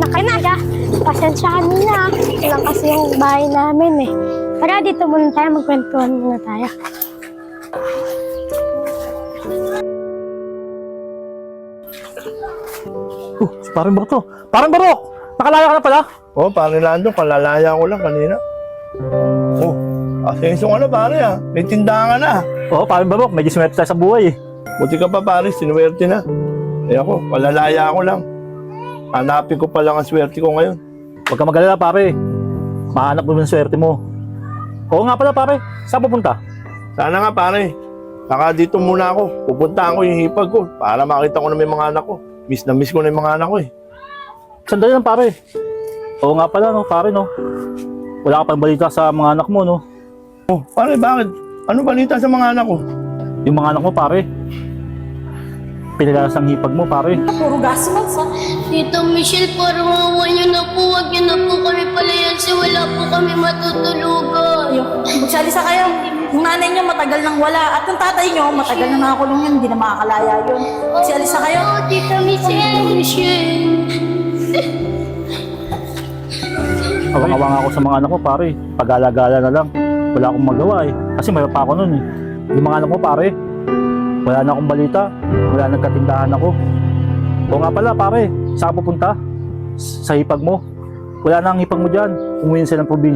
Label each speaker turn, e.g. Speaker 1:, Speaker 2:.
Speaker 1: Nakanaga, pasensyahan mo na. Lang kasi yung bahay namin eh. Tara, dito muna tayo, magkwentuhan muna tayo.
Speaker 2: Parang Barok to. Parang Barok! Nakalaya ka na pala?
Speaker 3: Oh, pare Lando, kalalaya ko lang kanina. Oh, asenso ka na pare ah. May tindahan ka na.
Speaker 2: Oo, parang Barok. Medyo swerte tayo sa buhay eh.
Speaker 3: Buti ka pa pare, sinuwerte na. Eh ako, kalalaya ko lang. Hanapin ko pa lang ang swerte ko ngayon.
Speaker 2: Huwag ka mag-alala pare. Mahanap mo yung swerte mo. Oo nga pala pare. Saan pupunta?
Speaker 3: Sana nga pare. Saka dito muna ako. Pupuntahan ko yung hipag ko para makita ko na may mga anak ko. Miss na miss ko na yung mga anak ko eh.
Speaker 2: Sandali lang pare. Oo nga pala no pare no. Wala ka pang balita sa mga anak mo no.
Speaker 3: Oh, pare bakit? Ano balita sa mga anak ko?
Speaker 2: Yung mga anak mo pare. Pinalas ang hipag mo pare.
Speaker 4: Puro gasmas ha.
Speaker 5: Tita Michelle, parang awa niyo na po. Huwag niyo na po kami palayansin. Wala po kami matutulugan.
Speaker 4: Magsalisa kayo. Yung nanay niyo matagal nang wala. At yung tatay niyo matagal na nakakulong yun. Hindi na makakalaya yun. Magsalisa kayo.
Speaker 5: Oh, Tita Michelle.
Speaker 2: Awang-awa nga ako sa mga anak mo pare. Pag-alagala na lang. Wala akong magawa eh. Kasi may pa ako nun eh. Yung mga anak mo pare. Wala na akong balita. Wala nang katindahan ako. O nga pala pare. Saan ka pupunta? Sa hipag mo. Wala na ang hipag mo dyan. Umuwi na silang probinsya.